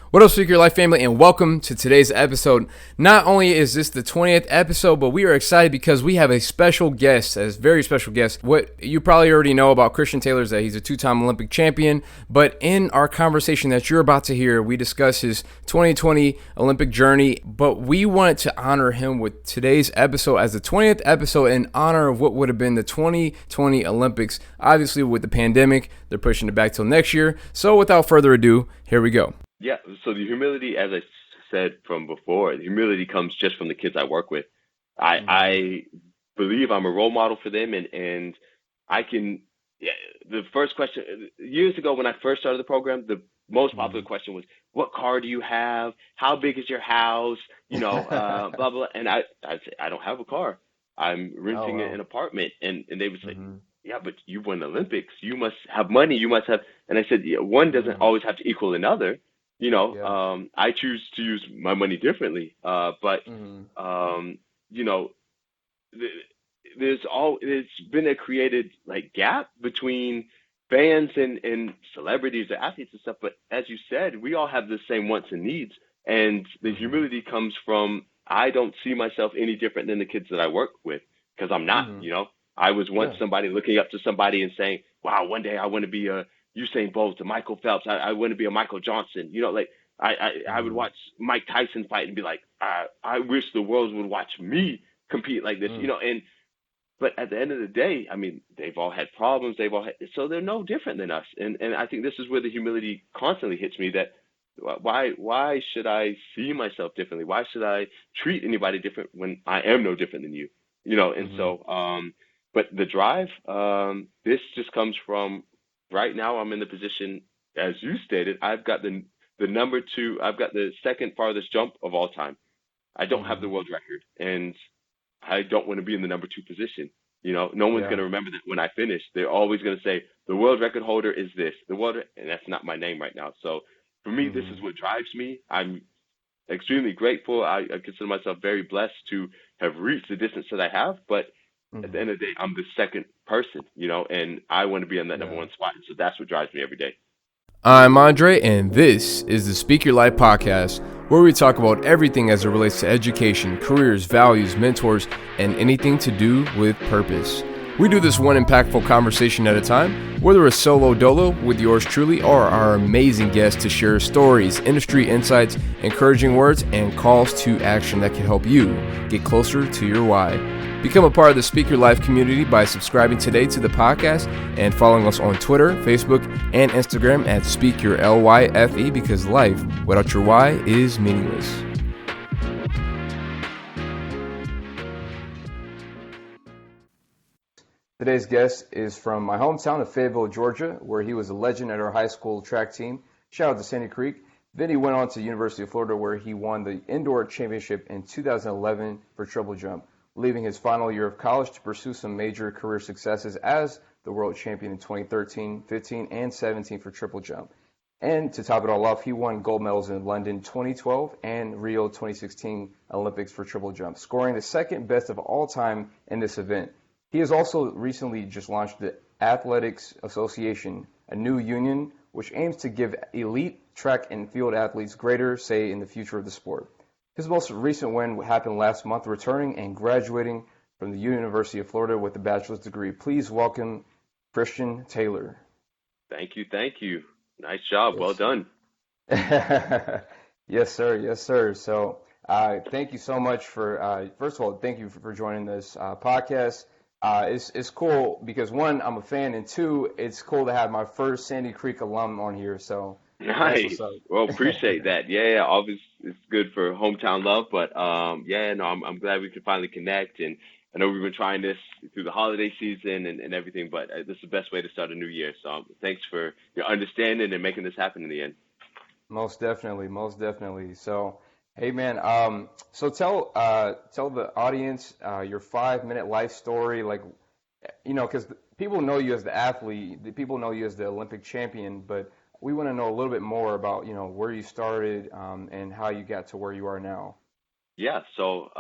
What up, Speak Your Life family, and welcome to today's episode. Not only is this the 20th episode, but we are excited because we have a special guest, a very special guest. What you probably already know about Christian Taylor is that he's a two-time Olympic champion, but in our conversation that you're about to hear, we discuss his 2020 Olympic journey, but we wanted to honor him with today's episode as the 20th episode in honor of what would have been the 2020 Olympics. Obviously, with the pandemic, they're pushing it back till next year. So without further ado, here we go. Yeah, so the humility, as I said from before, the humility comes just from the kids I work with. I believe I'm a role model for them, and I can. Yeah, the first question years ago when I first started the program, the most popular question was, "What car do you have? How big is your house? Blah blah." And I'd say, "I don't have a car. I'm renting an apartment," and they would say, "Yeah, but you won the Olympics. You must have money. You must have." And I said, "Yeah, one doesn't always have to equal another." I choose to use my money differently. But you know, there's been a created like gap between fans and celebrities or athletes and stuff. But as you said, we all have the same wants and needs, and the humility comes from I don't see myself any different than the kids that I work with because I'm not. I was once somebody looking up to somebody and saying, "Wow, one day I want to be a Usain Bolt, a Michael Phelps. I want to be a Michael Johnson." I would watch Mike Tyson fight and be like, I wish the world would watch me compete like this. But at the end of the day, I mean, they've all had problems. So they're no different than us. And I think this is where the humility constantly hits me that why should I see myself differently? Why should I treat anybody different when I am no different than you? But the drive, this just comes from right now. I'm in the position, as you stated, I've got the number two. I've got the second farthest jump of all time. I don't have the world record, and I don't want to be in the number two position. No one's going to remember that when I finish. They're always going to say the world record holder is this, and that's not my name right now. So for me, this is what drives me. I'm extremely grateful. I consider myself very blessed to have reached the distance that I have, but at the end of the day, I'm the second person, and I want to be in that number one spot. So that's what drives me every day. I'm Andre, and this is the Speak Your Life podcast, where we talk about everything as it relates to education, careers, values, mentors, and anything to do with purpose. We do this one impactful conversation at a time, whether it's solo dolo with yours truly or our amazing guests to share stories, industry insights, encouraging words, and calls to action that can help you get closer to your why. Become a part of the Speak Your Life community by subscribing today to the podcast and following us on Twitter, Facebook, and Instagram at Speak Your LYFE, because life without your why is meaningless. Today's guest is from my hometown of Fayetteville, Georgia, where he was a legend at our high school track team. Shout out to Sandy Creek. Then he went on to University of Florida, where he won the indoor championship in 2011 for triple jump, leaving his final year of college to pursue some major career successes as the world champion in 2013, 15, and 17 for triple jump. And to top it all off, he won gold medals in London 2012 and Rio 2016 Olympics for triple jump, scoring the second best of all time in this event. He has also recently just launched the Athletics Association, a new union which aims to give elite track and field athletes greater say in the future of the sport. His most recent win happened last month, returning and graduating from the University of Florida with a bachelor's degree. Please welcome Christian Taylor. Thank you. Nice job. Yes. Well done. Yes, sir. So thank you so much for, first of all, thank you for joining this podcast. It's cool because, one, I'm a fan, and two, it's cool to have my first Sandy Creek alum on here. So nice. Well, appreciate that. Yeah. Obviously, it's good for hometown love, but I'm glad we could finally connect. And I know we've been trying this through the holiday season and everything, but this is the best way to start a new year. So thanks for your understanding and making this happen in the end. Most definitely. So, hey man, so tell the audience your 5-minute life story, because people know you as the athlete, the people know you as the Olympic champion, but we want to know a little bit more about where you started and how you got to where you are now. Yeah. So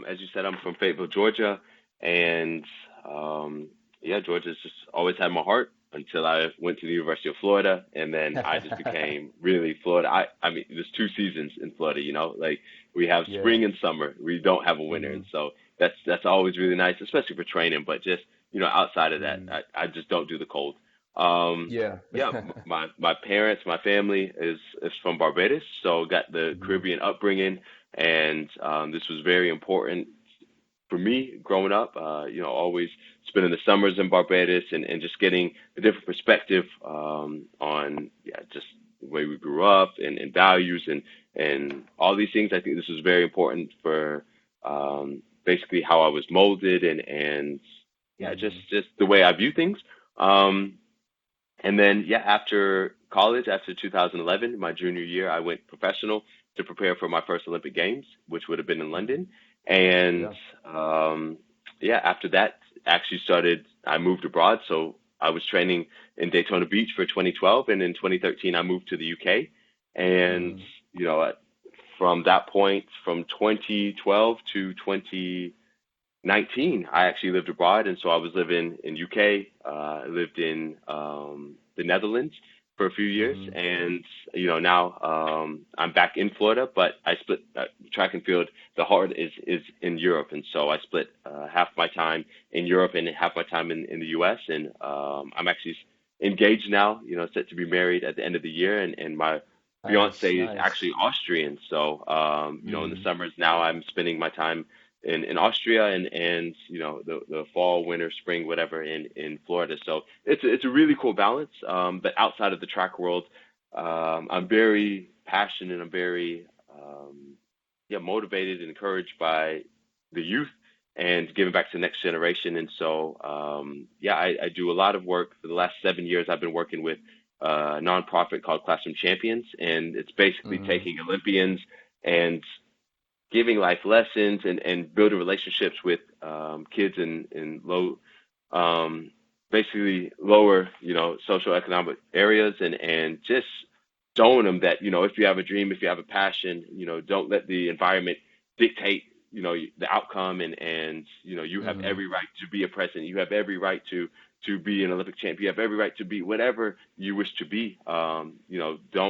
as you said, I'm from Fayetteville, Georgia, and Georgia's just always had my heart. until I went to the University of Florida, and then I just became really Florida. I mean, there's 2 seasons in Florida, like we have Yeah. spring and summer. We don't have a winter, Hmm. and so that's always really nice, especially for training. But just outside of that, Hmm. I just don't do the cold. Yeah. Yeah, my parents, my family is from Barbados, so got the Hmm. Caribbean upbringing, and this was very important for me growing up, always spending the summers in Barbados and just getting a different perspective on just the way we grew up and values and all these things. I think this was very important for basically how I was molded and yeah, just Hmm. just the way I view things. Um, and then yeah, after college, after 2011, my junior year, I went professional to prepare for my first Olympic Games, which would have been in Hmm. London. And Yeah. um, yeah, after that, actually started. I moved abroad, so I was training in Daytona Beach for 2012, and in 2013, I moved to the UK. And Hmm. you know, from that point, from 2012 to 2019, I actually lived abroad, and so I was living in UK. I lived in the Netherlands for a few years, Hmm. and now I'm back in Florida, but I split track and field. The heart is in Europe, and so I split half my time in Europe and half my time in the US. And I'm actually engaged now. Set to be married at the end of the year, and my fiance Nice. is actually Nice. Austrian. So in the Mm. summers now I'm spending my time in Austria and the fall, winter, spring, whatever in Florida. So it's a really cool balance. But outside of the track world, I'm very passionate. I'm very motivated and encouraged by the youth and giving back to the next generation. And so I do a lot of work. For the last 7 years, I've been working with a nonprofit called Classroom Champions, and it's basically Hmm. taking Olympians and giving life lessons and building relationships with kids in low, um, basically lower, socioeconomic areas and just showing them that, if you have a dream, if you have a passion, don't let the environment dictate, the outcome and, you have Hmm. every right to be a president. You have every right to be an Olympic champ. You have every right to be whatever you wish to be. Don't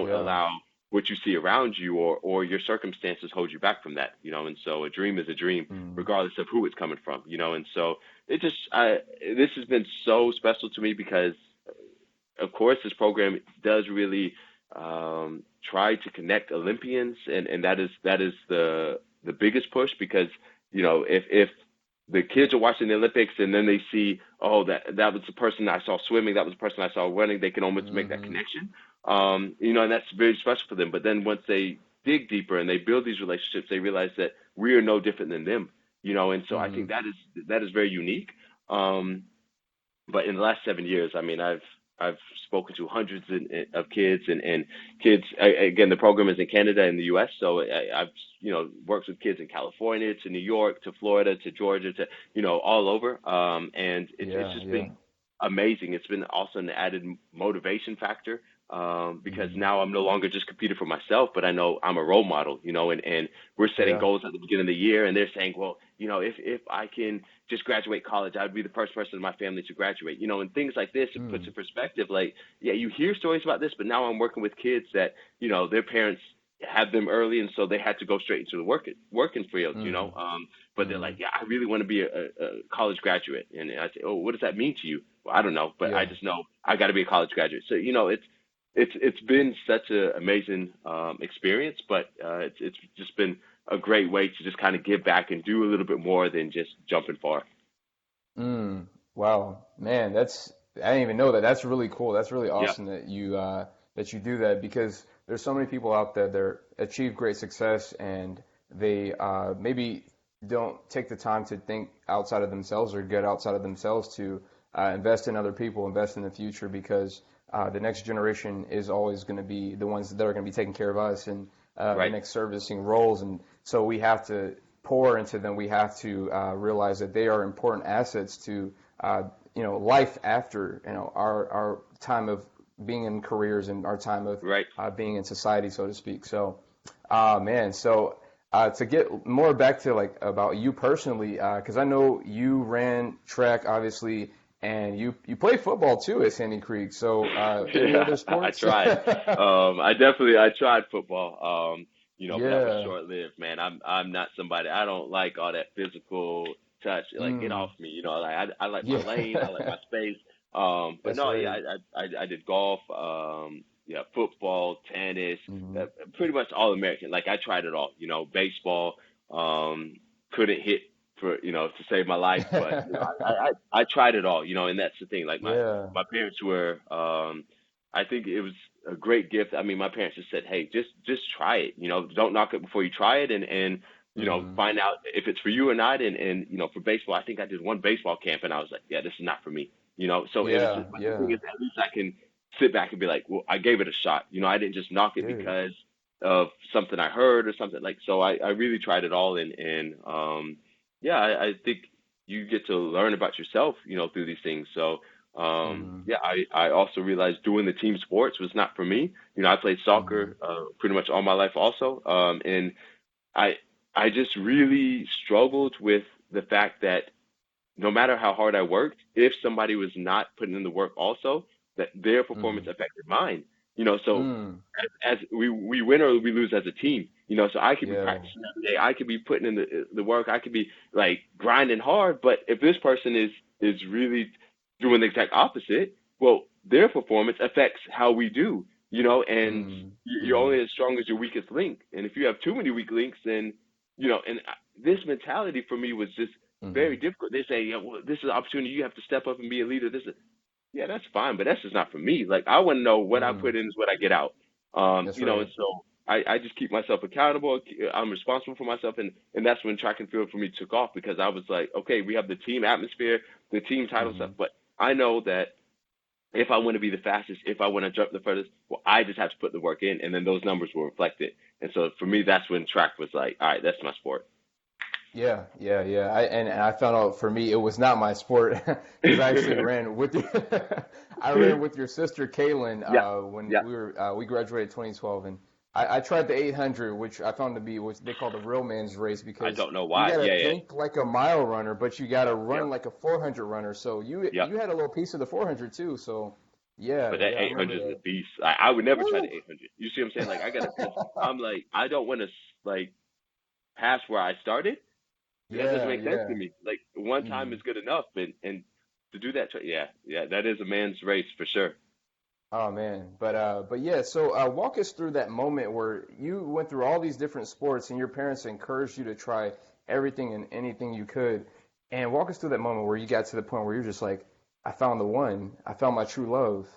Yeah. allow what you see around you or your circumstances hold you back from that, and so a dream is a dream Mm. regardless of who it's coming from, and so this has been so special to me because of course this program does really try to connect Olympians and that is the biggest push because if the kids are watching the Olympics and then they see, oh, that was the person I saw swimming, that was the person I saw running, they can almost make that Hmm. connection. And that's very special for them. But then once they dig deeper and they build these relationships, they realize that we are no different than them. And so I think Hmm. that is very unique. Um, but in the last 7 years, I mean, I've spoken to hundreds of kids and kids. Again, the program is in Canada and the U.S., so I've worked with kids in California to New York to Florida to Georgia to all over. And it's Yeah. just Yeah. been amazing. It's been also an added motivation factor because Hmm. now I'm no longer just competing for myself, but I know I'm a role model, and we're setting Yeah. goals at the beginning of the year, and they're saying, well, if I can just graduate college, I'd be the first person in my family to graduate, and things like this. It puts Mm. in perspective, like, yeah, you hear stories about this, but now I'm working with kids that, their parents had them early, and so they had to go straight into the working field, Mm. but they're like, Mm. yeah, I really want to be a college graduate, and I say, oh, what does that mean to you? Well, I don't know, but I Yeah. just know I got to be a college graduate. So, it's been such an amazing experience, but it's just been a great way to just kind of give back and do a little bit more than just jumping far. Mm. Wow, man, I didn't even know that. That's really cool. That's really Yeah. awesome that you do that because there's so many people out there that achieve great success and they maybe don't take the time to think outside of themselves or get outside of themselves to invest in other people, invest in the future because the next generation is always going to be the ones that are going to be taking care of us and the Right. next servicing roles, and so we have to pour into them. We have to realize that they are important assets to uh, life after our time of being in careers and our time of Right. being in society, so to speak. So, man, so to get more back to like about you personally, because I know you ran track obviously and you play football too at Sandy Creek. So any Yeah, other I sports? tried. I tried football. But that was Yeah, short lived, man. I'm not somebody. I don't like all that physical touch. Like, get off mm, me. Like I like my lane. I like yeah, my space. But that's no, yeah, right. I did golf. Yeah, football, tennis, Hmm. pretty much all American. Like I tried it all. Baseball. Um, couldn't hit for to save my life, but I tried it all. And that's the thing. Like Yeah. my parents were. I think it was a great gift. I mean, my parents just said, "Hey, just try it. Don't knock it before you try it, and Hmm. find out if it's for you or not." And for baseball, I think I did one baseball camp, and I was like, "Yeah, this is not for me." So it was Yeah, just. But the thing yeah. is, at least I can sit back and be like, "Well, I gave it a shot." I didn't just knock it Dude. because of something I heard or something like. So I really tried it all, and yeah, I think you get to learn about yourself, through these things. So. Hmm. Yeah, I also realized doing the team sports was not for me. I played Hmm. soccer pretty much all my life also. And I I just really struggled with the fact that no matter how hard I worked, if somebody was not putting in the work also, that their performance Hmm. affected mine. So Mm. as we win or we lose as a team. So I could be Yeah. practicing every day, I could be putting in the work, I could be like grinding hard, but if this person is really doing the exact opposite, well, their performance affects how we do. And Mm. you're Hmm. only as strong as your weakest link. And if you have too many weak links, then this mentality for me was just very Hmm. difficult. They say, yeah, well, this is an opportunity. You have to step up and be a leader. Yeah, that's fine, but that's just not for me. Like, I want to know what I put Mm. in is what I get out. That's And right. so I just keep myself accountable. I'm responsible for myself. And that's when track and field for me took off because I was like, okay, we have the team atmosphere, the team title stuff, Hmm. but I know that if I want to be the fastest, if I want to jump the furthest, well, I just have to put the work in, and then those numbers will reflect it. And so for me, that's when track was like, all right, that's my sport. Yeah, yeah, yeah. And I found out for me it was not my sport because I actually ran with you. I ran with your sister Kaylin Yeah, when yeah. we graduated 2012, and I tried the 800, which I found to be what they call the real man's race I because don't know you why. gotta Yeah, yeah, think like a mile runner, but you gotta yeah, run like a 400 runner. So yeah. you had a little piece of the 400 too. So yeah, But that yeah, I remember 800 is a that. beast. I would never try the Woo! 800. You see what I'm saying? Like I gotta, cause I'm like I don't want to like pass where I started. That doesn't Yeah, make sense to yeah. me. Like one time Mhm. is good enough, and to do that, yeah, yeah, that is a man's race for sure. Oh man, but yeah. So walk us through that moment where you went through all these different sports and your parents encouraged you to try everything and anything you could, and walk us through that moment where you got to the point where you're just like, I found the one, I found my true love.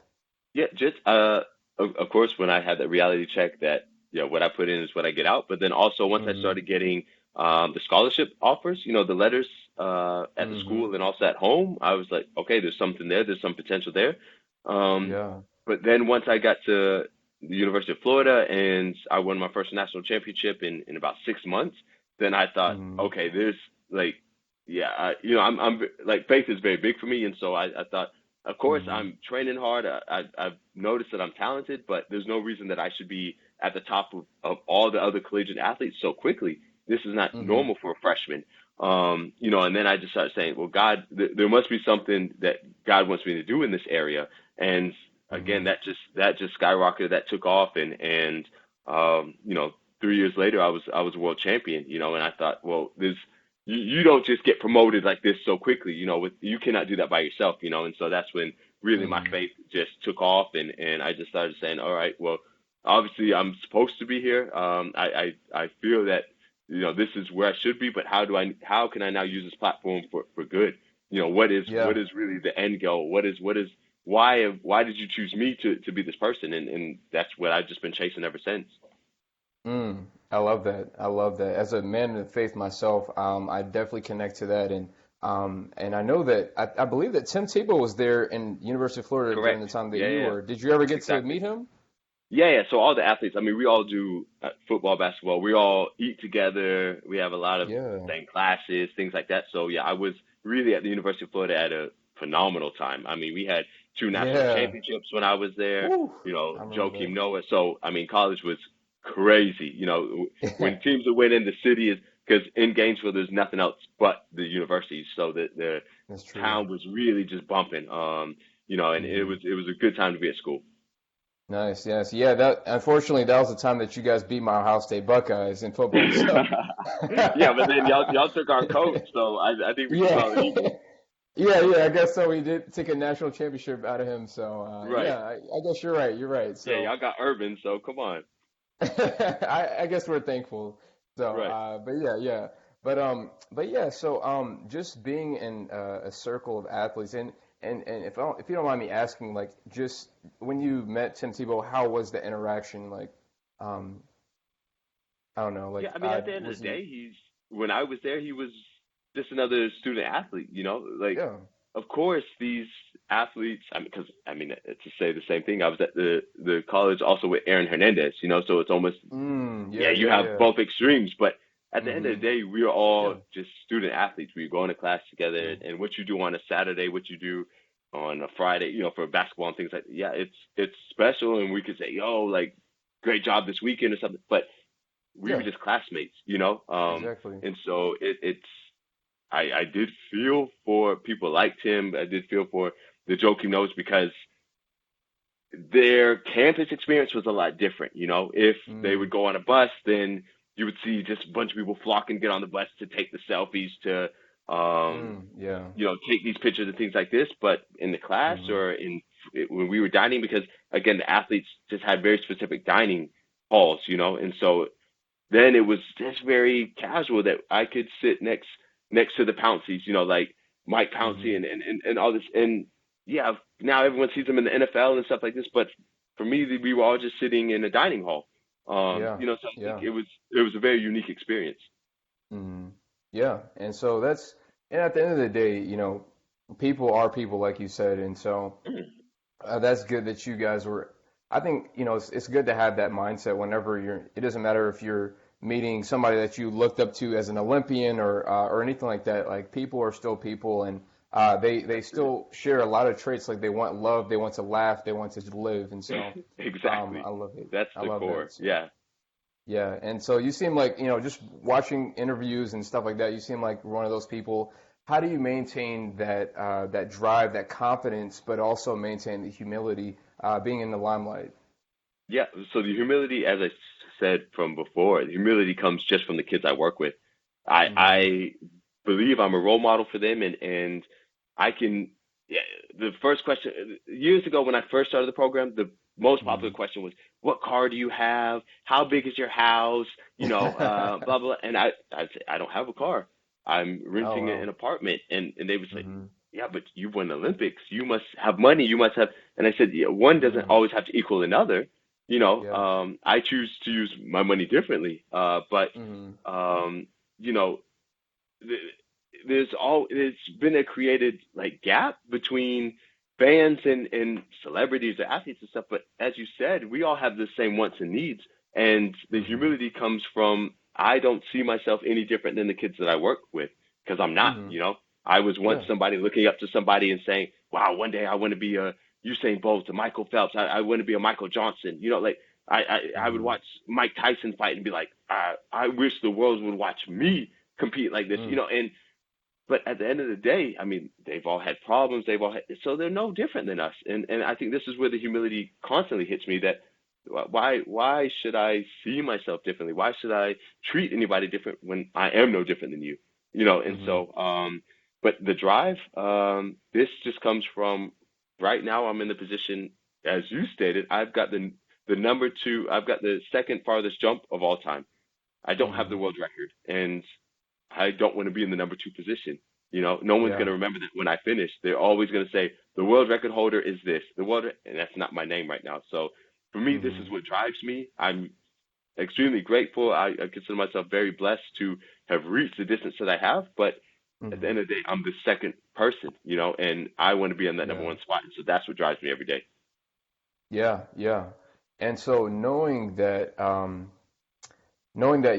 Yeah, just of course, when I had that reality check that what I put in is what I get out. But then also once I Mhm. started getting the scholarship offers, the letters at the Mhm. school and also at home, I was like, okay, there's something there. There's some potential there. Um, Yeah. but then once I got to the University of Florida and I won my first national championship in about 6 months, then I thought, Mhm. okay, there's like, yeah, like faith is very big for me, and so I thought of course, Mhm. I'm training hard. I've noticed that I'm talented, but there's no reason that I should be at the top of all the other collegiate athletes so quickly. This is not Mhm. normal for a freshman. And then I just started saying, well, God, there must be something that God wants me to do in this area. And again, Mhm. that just skyrocketed. That took off, and um, you know, 3 years later, I was a world champion. And I thought, well, you don't just get promoted like this so quickly, you cannot do that by yourself, and so that's when really my Mhm. faith just took off, and I just started saying, all right, well, obviously I'm supposed to be here. I feel that, this is where I should be, but how can I now use this platform for good? What Yeah. is really the end goal? Why did you choose me to be this person? And that's what I've just been chasing ever since. Mm, I love that. I love that. As a man of faith myself, I definitely connect to that, and I know that I believe that Tim Tebow was there in University of Florida during Correct. the time that Yeah, you yeah, yeah. were. Did you ever get to Exactly. meet him? Yeah, yeah. So all the athletes, I mean, we all do football, basketball. We all eat together. We have a lot of Yeah. same classes, things like that. So yeah, I was really at the University of Florida at a phenomenal time. I mean, we had two national Yeah. championships when I was there. Woo. I remember Joakim Noah. So I mean, college was crazy. When that. teams are winning, the city is. because in Gainesville there's nothing else but the university, so the That's true. town was really just bumping. And it Hmm. was a good time to be at school. Nice, yes, yeah. That unfortunately that was the time that you guys beat my Ohio State Buckeyes in football. So, Yeah, but then y'all took our coach, so I think we can yeah, call it even. yeah. I guess so. We did take a national championship out of him. So, Right. yeah, I guess you're right. You're right. Yeah, So, y'all got Urban, so come on. I guess we're thankful. So, Right. but yeah. But yeah. So, just being in a circle of athletes, and if you don't mind me asking, like, just when you met Tim Tebow, how was the interaction? Like, um, I don't know, like, Yeah, I mean, at the end of was the he? day, when I was there, he was just another student athlete. Like, Yeah. of course, these athletes. I mean, because I mean, to say the same thing, I was at the college also with Aaron Hernandez. So it's almost, yeah, Yeah, you yeah, have yeah. both extremes, but at the end of Mm-hmm. the day, we are all Yeah. just student athletes. We go into class together, Yeah. and what you do on a Saturday, what you do on a Friday, for basketball and things like that, yeah, it's special, and we could say, yo, like, great job this weekend or something, but we were Yeah. just classmates, Exactly. and so I did feel for people like Tim. I did feel for the Joakim Noahs because their campus experience was a lot different. If they would Mm, go on a bus, then you would see just a bunch of people flocking to get on the bus to take the selfies, to yeah. take these pictures and things like this. But in the class Mm-hmm. or when we were dining, because again, the athletes just had very specific dining halls, and so then it was just very casual that I could sit next to the Pounceys, like Mike Pouncey Mm-hmm. and all this. And yeah, now everyone sees them in the NFL and stuff like this. But for me, we were all just sitting in a dining hall. Yeah. So I think Yeah. it was a very unique experience. Mm-hmm. Yeah. And so and at the end of the day, people are people, like you said. And so that's good that you guys were. I think, it's good to have that mindset whenever it doesn't matter if you're meeting somebody that you looked up to as an Olympian or anything like that. Like, people are still people, and they That's it. still share a lot of traits. Like, they want love, they want to laugh, they want to live. And so, Exactly. I love it. That's I the love core. that. So, Yeah. yeah. And so you seem like, just watching interviews and stuff like that, you seem like one of those people. How do you maintain that drive, that confidence, but also maintain the humility, being in the limelight? Yeah. So the humility, as I said from before, the humility comes just from the kids I work with. I Mm-hmm. I believe I'm a role model for them, and I can. Yeah, the first question years ago when I first started the program, the most popular Mm-hmm. question was, "What car do you have? How big is your house? Blah blah." And I'd say, "I don't have a car. I'm Oh, renting an wow. apartment." And they would say, Mm-hmm. "Yeah, but you won the Olympics. You must have money. You must have." And I said, "Yeah, one doesn't Mm, always have to equal another. yeah. I choose to use my money differently. But Mm-hmm. you know, there's been a created like gap between fans and celebrities or athletes and stuff. But as you said, we all have the same wants and needs, and the Mm-hmm. humility comes from I don't see myself any different than the kids that I work with because I'm not. Mm-hmm. I was once Yeah. somebody looking up to somebody and saying, "Wow, one day I want to be a Usain Bolt, a Michael Phelps. I want to be a Michael Johnson." Like I would Mm-hmm. watch Mike Tyson fight and be like, I wish the world would watch me compete like this. Mm. And but at the end of the day, I mean, they've all had problems. So they're no different than us. And I think this is where the humility constantly hits me. That why should I see myself differently? Why should I treat anybody different when I am no different than you? And Mm-hmm. so, but the drive, this just comes from right now. I'm in the position, as you stated, I've got the number two. I've got the second farthest jump of all time. I don't have Mm-hmm. the world record, and I don't want to be in the number two position. No one's going Yeah. to remember that when I finish. They're always going to say the world record holder is this, and that's not my name right now. So for me, this Mm-hmm. is what drives me. I'm extremely grateful. I consider myself very blessed to have reached the distance that I have. But at the Mm-hmm. end of the day, I'm the second person, and I want to be in that number Yeah. one spot. And so that's what drives me every day. Yeah. Yeah. And so knowing that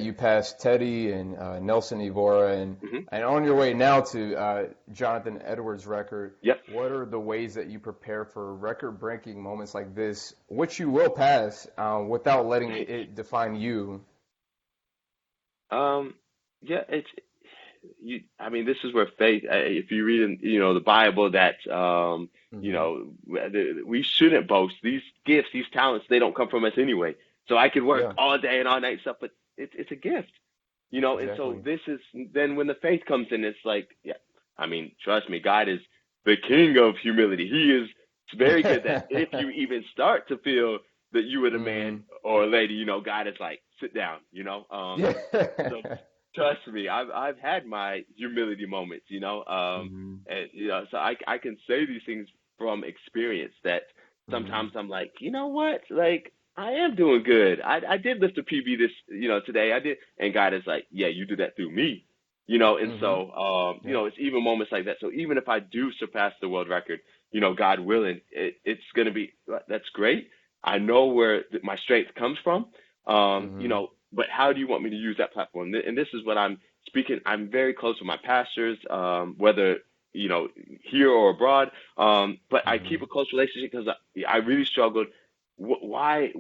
you passed Teddy and Nelson Evora Hmm. and on your way now to Jonathan Edwards' record, Yep. what are the ways that you prepare for record-breaking moments like this, which you will pass without letting it define you? Um, yeah, it's I mean, this is where faith. If you read in, the Bible, that Hmm. we shouldn't boast. These gifts, these talents, they don't come from us anyway. So I could work Yeah, all day and all night and stuff, but it's a gift, And so exactly. this is then when the faith comes in, it's like, yeah, I mean, trust me, God is the king of humility. He is very good that if you even start to feel that you are the man Hmm. or a lady, God is like, sit down, Yeah. so trust me, I've had my humility moments, Hmm. and so I can say these things from experience that sometimes Hmm. I'm like, you know what, like I am doing good. I did lift a PB this, today. I did, and God is like, yeah, you did that through me, and Hmm. so Yeah. it's even moments like that. So even if I do surpass the world record, God willing, it's gonna be that's great. I know where my strength comes from, Hmm. but how do you want me to use that platform? And this is what I'm speaking. I'm very close with my pastors, whether here or abroad. But I keep Hmm. a close relationship because I really struggled. Why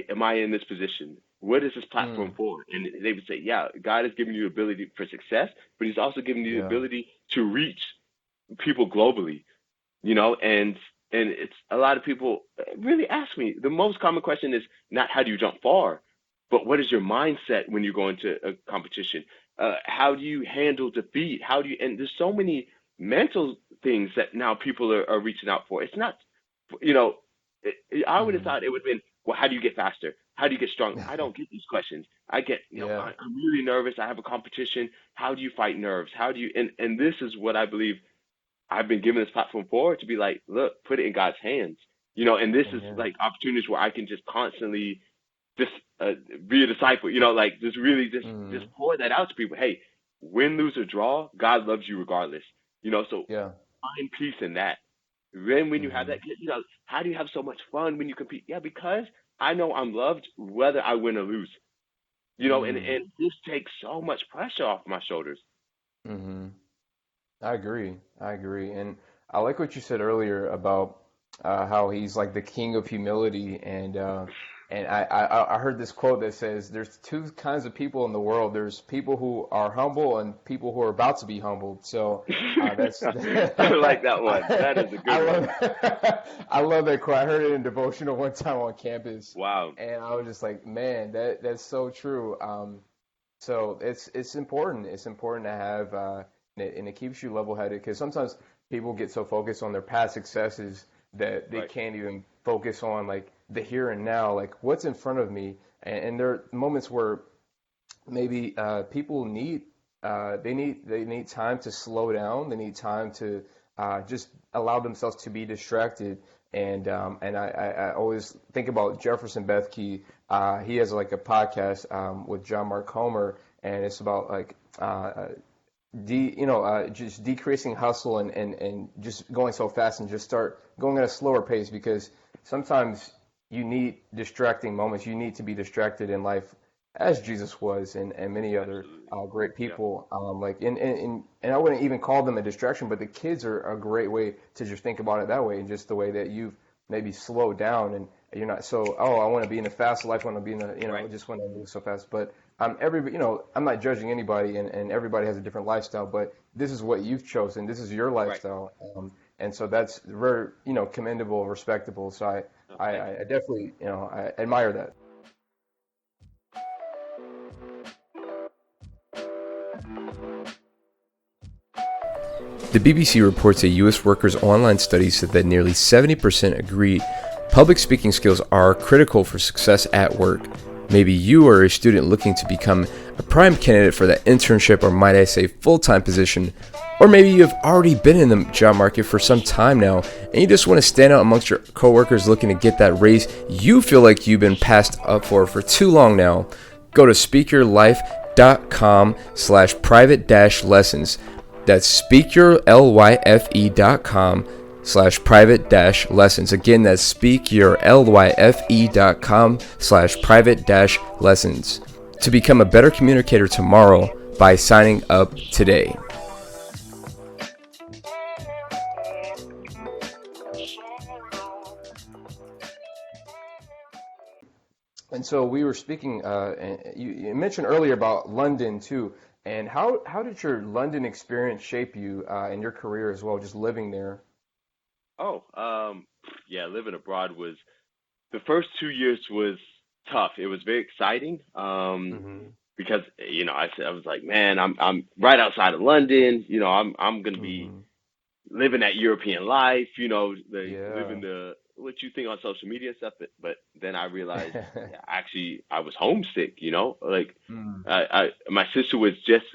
am I in this position? What is this platform Mm. for? And they would say, yeah, God has given you the ability for success, but He's also given you the Yeah. ability to reach people globally. And it's a lot of people really ask me. The most common question is not how do you jump far, but what is your mindset when you go into a competition? How do you handle defeat? How do you? And there's so many mental things that now people are reaching out for. It's not, you know, I would have Hmm. thought it would have been, well, how do you get faster? How do you get strong? I don't get these questions. I get, Yeah. I'm really nervous. I have a competition. How do you fight nerves? How do you? And this is what I believe I've been given this platform for, to be like, look, put it in God's hands, and this is Amen. like opportunities where I can just constantly just be a disciple, like just really just Hmm. pour that out to people. Hey, win, lose or draw, God loves you regardless, so Yeah. find peace in that. Then when you have Hmm. that, how do you have so much fun when you compete? Yeah, because I know I'm loved whether I win or lose, and Mm. and this takes so much pressure off my shoulders. Hmm. I agree. I agree. And I like what you said earlier about how he's like the king of humility. And I heard this quote that says there's two kinds of people in the world. There's people who are humble and people who are about to be humbled. So that's I like that one. That is a I good one. love I love that quote. I heard it in devotional one time on campus, Wow. and I was just like, man, that's so true. So it's important. It's important to have, and it keeps you level-headed because sometimes people get so focused on their past successes that they Right. can't even focus on like the here and now, like what's in front of me. And there are moments where maybe people need they need time to slow down. They need time to just allow themselves to be distracted. And I always think about Jefferson Bethke. He has like a podcast with John Mark Comer, and it's about like just decreasing hustle and just going so fast and just start going at a slower pace because sometimes you need distracting moments. You need to be distracted in life as Jesus was and many other Absolutely. great Yeah. people. Like and I wouldn't even call them a distraction, but the kids are a great way to just think about it that way and just the way that you've maybe slowed down and you're not so, oh, I want to be in a fast life, I want to be in a, Right. just want to move so fast. But I'm not judging anybody, and everybody has a different lifestyle, but this is what you've chosen. This is your Right. lifestyle, and so that's very, commendable, respectable. So Oh, thank I definitely, I admire that. The BBC reports a U.S. workers' online study said that nearly 70% agree public speaking skills are critical for success at work. Maybe you are a student looking to become a prime candidate for that internship, or might I say full-time position, or maybe you have already been in the job market for some time now and you just want to stand out amongst your coworkers looking to get that raise you feel like you've been passed up for too long now. Go to speakyourlife.com/private-lessons. That's speakyourlyfe.com/private-lessons. Again, that's speakyourlyfe.com/private-lessons to become a better communicator tomorrow by signing up today. And so we were speaking, and you mentioned earlier about London too. And how did your London experience shape you in your career as well, just living there? Oh, yeah, living abroad was the first 2 years was tough. It was very exciting. Hmm. Because I was like, man, I'm right outside of London. I'm gonna be Hmm. living that European life. Living Yeah. the what you think on social media and stuff. But then I realized, yeah, actually, I was homesick. Like Mm. my sister was just,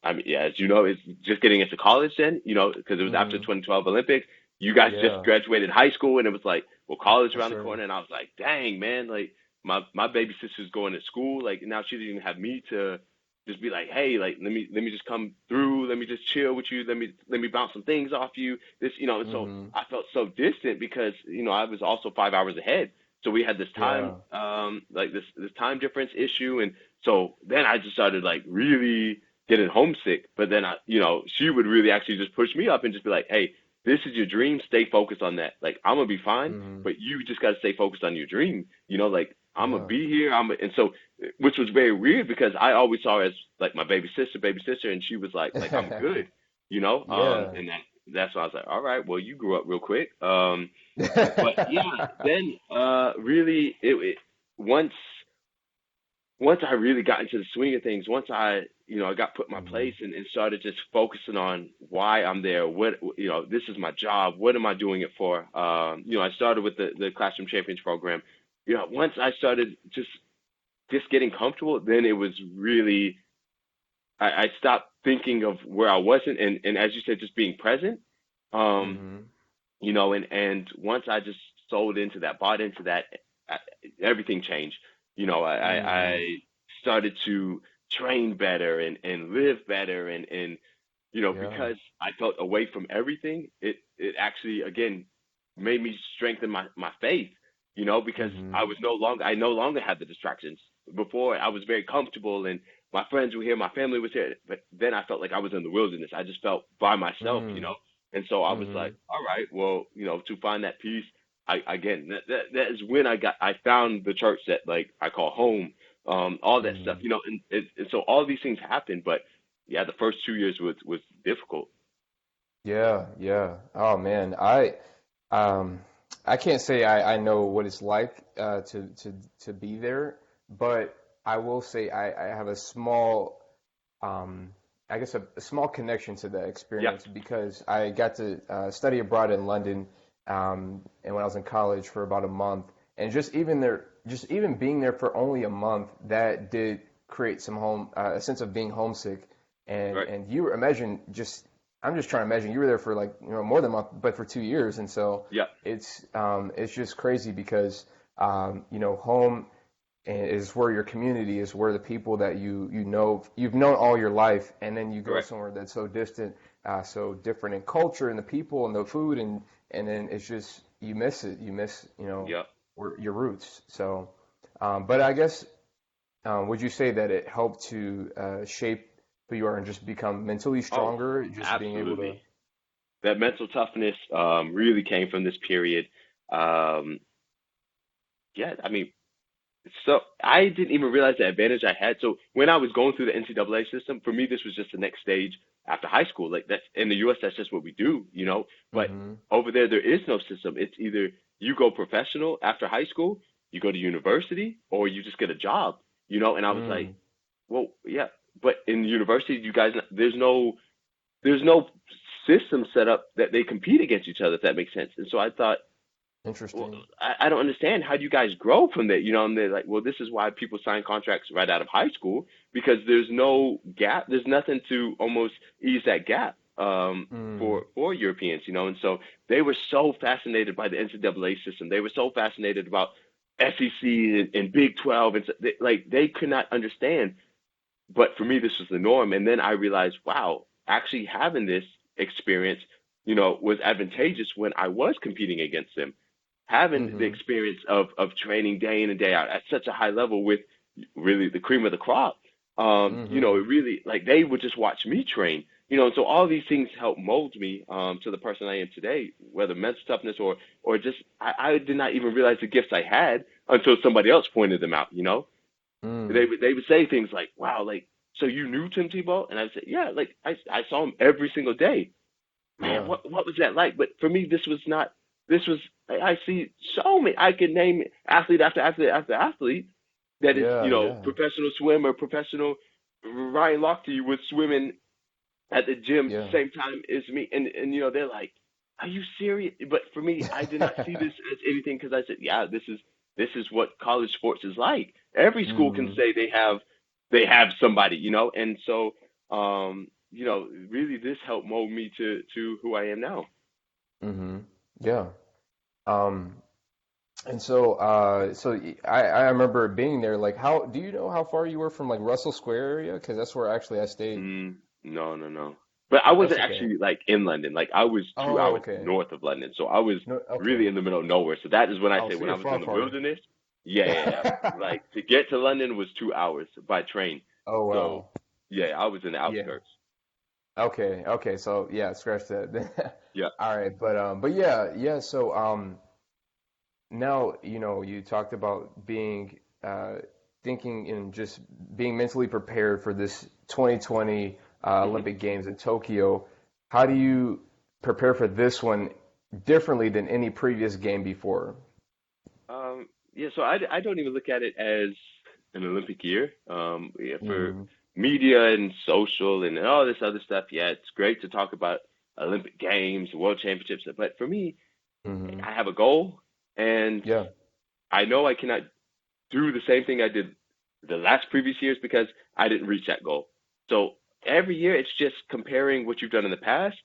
I mean, yeah, as you know, it's just getting into college then. Because it was after Hmm. 2012 Olympics. You guys just Yeah, graduated high school, and it was like, well, college that's around the right. corner, and I was like, dang, man, like my baby sister's going to school. Like now she didn't even have me to just be like, hey, like let me just come through, let me just chill with you, let me bounce some things off you. And so Hmm. I felt so distant because I was also 5 hours ahead. So we had this time, Yeah. like this time difference issue, and so then I just started like really getting homesick. But then she would really actually just push me up and just be like, hey, this is your dream. Stay focused on that. Like I'm gonna be fine, Hmm. but you just gotta stay focused on your dream. Like I'm gonna Yeah. be here. And so, which was very weird because I always saw her as like my baby sister, and she was like I'm good. Yeah. And that's why I was like, all right, well, you grew up real quick. But yeah, then really once once I really got into the swing of things, once I got put in my Hmm. place and started just focusing on why I'm there, this is my job. What am I doing it for? I started with the Classroom Champions program. Once I started just getting comfortable, then it was really, I stopped thinking of where I wasn't. And as you said, just being present. Um, Hmm. and once I just sold into that, bought into that, uh, everything changed. Hmm. I started to train better and live better, and Yeah. because I felt away from everything, it actually again made me strengthen my faith. Because Hmm. I no longer had the distractions. Before I was very comfortable and my friends were here, my family was here, but then I felt like I was in the wilderness. I just felt by myself. Mm. And so I was like, Hmm. all right, well, to find that peace, again, that is when I found the church that like I call home, all that stuff, Hmm. and so all these things happened, but yeah, the first 2 years was difficult. Yeah, yeah. Oh man, um I can't say I know what it's like to be there, but I will say I have a small um I guess a small connection to the Yeah, experience because I got to study abroad in London and when I was in college for about a month and just even being there for only a month that did create some a sense of being homesick right. and you imagine just I'm just trying to imagine you were there for like more than a month, but for 2 years, and so Yeah, it's just crazy because home is where your community is, where the people that you've known all your life, and then you go correct. somewhere that's so distant, so different in culture and the people and the food, and then it's just you miss it, you miss Yeah. your roots. So, but I guess would you say that it helped to shape who you are and just become mentally Oh, stronger, just being able to? absolutely. That mental toughness really came from this period. Um, yeah, I mean, so I didn't even realize the advantage I had. So when I was going through the NCAA system, for me, this was just the next stage after high school. Like that's in the U.S., that's just what we do. But Hmm. over there is no system. It's either you go professional after high school, you go to university, or you just get a job. And I was like, Mm. well, yeah, but in university, you guys, there's no system set up that they compete against each other, if that makes sense. And so I thought, well, Interesting. I don't understand how do you guys grow from that. And they're like, well, this is why people sign contracts right out of high school because there's no gap. There's nothing to almost ease that gap Mm. for Europeans. And so they were so fascinated by the NCAA system. They were so fascinated about SEC and Big 12, and so they could not understand. But for me, this was the norm. And then I realized, wow, actually having this experience was advantageous when I was competing against them. Having the Hmm. experience of training day in and day out at such a high level with really the cream of the crop, Mm-hmm. It really like they would just watch me train. And so all these things help mold me to the person I am today, whether mental toughness or just I did not even realize the gifts I had until somebody else pointed them out. Mm. They would say things like, "Wow, like so you knew Tim Tebow?" And I'd say, "Yeah, like I saw him every single day." Man, Yeah. what was that like? But for me, this was not. This was I see so many. I could name athlete after athlete after athlete that is Yeah. Yeah. professional swimmer, professional Ryan Lochte was swimming at the gym Yeah. same time as me, and they're like, "Are you serious?" But for me, I did not see this as anything because I said, "Yeah, this is what college sports is like. Every school can Mm-hmm. say they have somebody, and so really this helped mold me to who I am now." Mm-hmm. Yeah. Um, and so I remember being there. Like, how do you know how far you were from like Russell Square area? Because that's where actually I stayed. No, no, no. But I That's wasn't okay. actually like in London. Like I was two Oh, hours okay. north of London, so I was No, really okay. in the middle of nowhere. So that is when I Oh, say so when I you're was far, in the far. wilderness. Yeah, yeah, yeah. Like to get to London was 2 hours by train. Oh, So wow. yeah, I was in the Yeah. outskirts. Okay. Okay. So yeah, scratch that. Yeah. All right. But yeah, yeah. So now, you talked about being thinking and just being mentally prepared for this 2020 hmm Olympic Games in Tokyo. How do you prepare for this one differently than any previous game before? yeah. So I don't even look at it as an Olympic year. Yeah, for Hmm. media and social and all this other stuff. Yeah, it's great to talk about Olympic Games, World Championships, but for me, Hmm. I have a goal, and Yeah. I know I cannot do the same thing I did the last previous years because I didn't reach that goal. So every year it's just comparing what you've done in the past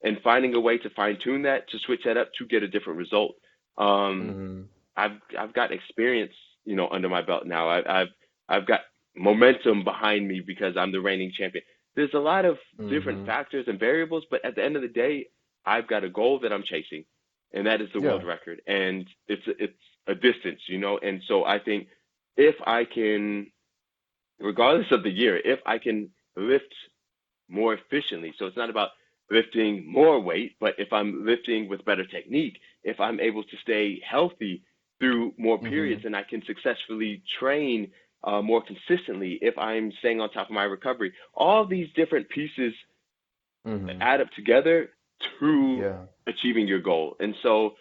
and finding a way to fine tune that to switch that up to get a different result. Um, Hmm. I've got experience, under my belt now. I've got momentum behind me because I'm the reigning champion. There's a lot of different Hmm. factors and variables, but at the end of the day, I've got a goal that I'm chasing, and that is the Yeah. world record. And it's a distance. And so I think if I can, regardless of the year, if I can lift more efficiently. So it's not about lifting more weight, but if I'm lifting with better technique, if I'm able to stay healthy through more periods Hmm. and I can successfully train more consistently, if I'm staying on top of my recovery, all these different pieces Hmm. add up together to Yeah. achieving your goal. And so,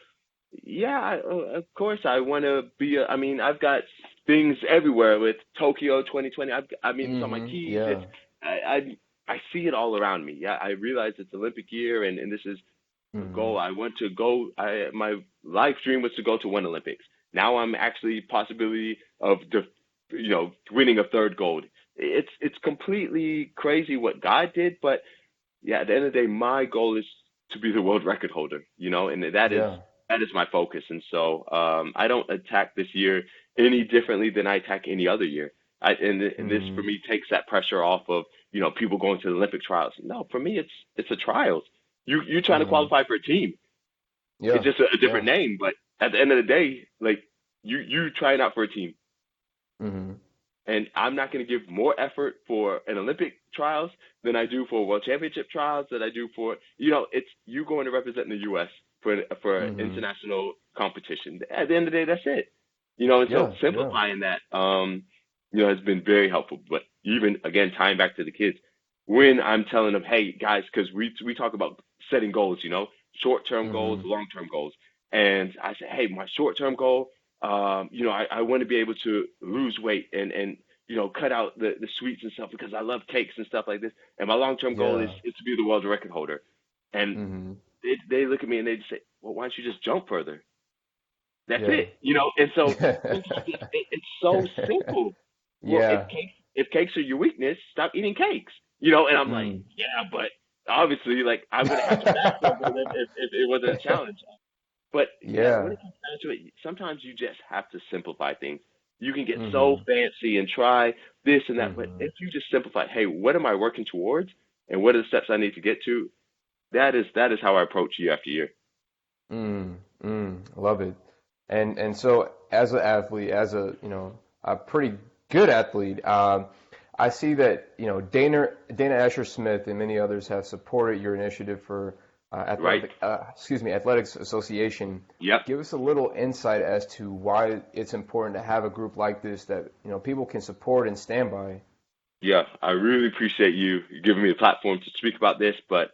yeah, of course, I want to be. I mean, I've got things everywhere with Tokyo 2020. I mean, it's on my Hmm. keys. It's Yeah. I see it all around me. Yeah, I realize it's Olympic year, and this is a goal. Hmm. I want to go. My life dream was to go to one Olympics. Now I'm actually possibility of winning a third gold. It's completely crazy what God did, but yeah, at the end of the day, my goal is to be the world record holder, and Yeah. that is my focus. And so I don't attack this year any differently than I attack any other year. And this for Hmm. me takes that pressure off of people going to the Olympic trials. No, for me it's a trials. You're trying to Hmm. qualify for a team. It's Yeah. just a different Yeah. name, but at the end of the day, like you trying out for a team. Hmm. And I'm not going to give more effort for an Olympic trials than I do for World Championship trials that I do for it's you going to represent the U.S. for Hmm. international competition. At the end of the day, that's it. And so Yeah. Yeah. simplifying that has been very helpful. But even again, tying back to the kids, when I'm telling them, hey guys, because we talk about setting goals, short-term goals, Hmm. long-term goals, and I say, hey, my short-term goal I want to be able to lose weight and cut out the sweets and stuff because I love cakes and stuff like this. And my long term goal is Yeah. is to be the world record holder. And Hmm. they look at me and they just say, well, why don't you just jump further? That's Yeah. it. And so sometimes it's so simple. Well, if Yeah. cakes are your weakness, stop eating cakes. And I'm like, Mm. yeah, but obviously, like I would have had to fast over them if it wasn't a challenge. But yeah, when Yeah. it comes down to it, sometimes you just have to simplify things. You can get so Hmm. fancy and try this and that, but Hmm. if you just simplify, hey, what am I working towards, and what are the steps I need to get to? That is how I approach year after year. Mm. Mm. Love it. And so as an athlete, as a pretty good athlete, I see that, Dana Asher Smith and many others have supported your initiative for Right. Athletics Association. Yep. Give us a little insight as to why it's important to have a group like this that, people can support and stand by. Yeah, I really appreciate you giving me the platform to speak about this. But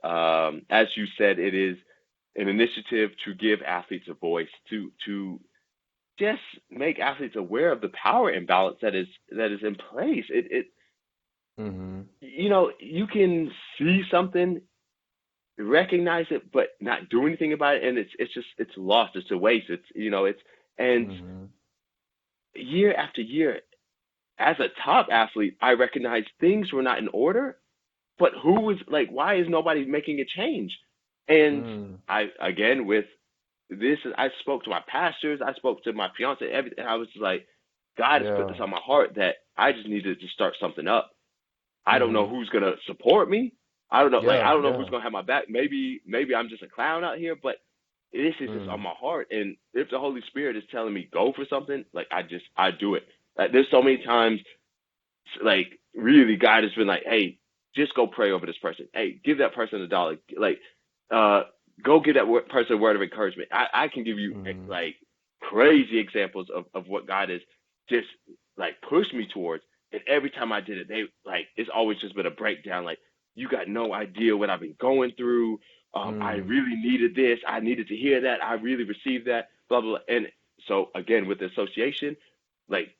as you said, it is an initiative to give athletes a voice, to just make athletes aware of the power imbalance that is in place. Mm-hmm. You can see something, recognize it, but not do anything about it, and it's lost. It's a waste. And Mm-hmm. year after year, as a top athlete, I recognized things were not in order. But who was like, why is nobody making a change? And Mm. I, again, with this, I spoke to my pastors, I spoke to my fiance, everything. I was just like, God has put Yeah. this on my heart that I just needed to start something up. I don't know Mm-hmm. who's gonna support me. I don't know, like, I Yeah. don't know who's Yeah. gonna have my back. Maybe I'm just a clown out here, but this is just on Mm. my heart. And if the Holy Spirit is telling me go for something, like I do it. Like there's so many times, like really, God has been like, hey, just go pray over this person. Hey, give that person $1. Like, uh, go give that person a word of encouragement. I can give you Mm. like crazy examples of what God has just like pushed me towards. And every time I did it, they like it's always just been a breakdown. Like you got no idea what I've been going through. I Mm. really needed this. I needed to hear that. I really received that. Blah blah. Blah. And so again, with the association, like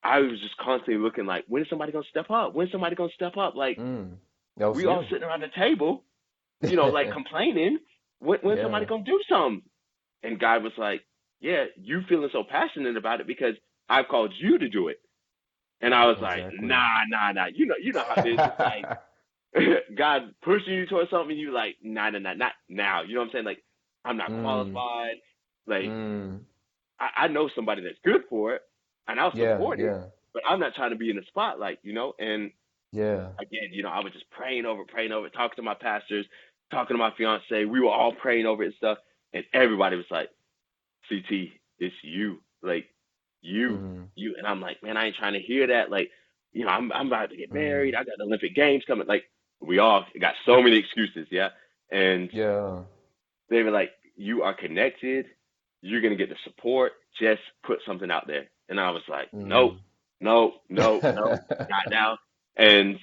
I was just constantly looking like, when is somebody gonna step up? When's somebody gonna step up? Like Mm. That was we all you. sitting around the table, like complaining. When's somebody Yeah. gonna do something? And God was like, yeah, you feeling so passionate about it because I've called you to do it. And I was like, Exactly. nah. You know how it is. It's like God pushing you towards something, you like, nah, not now. You know what I'm saying? Like, I'm not Mm. qualified. Like, Mm. I know somebody that's good for it, and I'll Yeah. support it, Yeah. but I'm not trying to be in the spotlight. And Yeah. again, I was just praying over, talking to my pastors, talking to my fiance. We were all praying over it and stuff, and everybody was like, "CT, it's you, like you, Mm. you." And I'm like, man, I ain't trying to hear that. Like, I'm about to get married. Mm. I got the Olympic Games coming. Like, we all got so many excuses, yeah. And Yeah. they were like, you are connected. You're going to get the support. Just put something out there. And I was like, nope, Mm. no, not now. And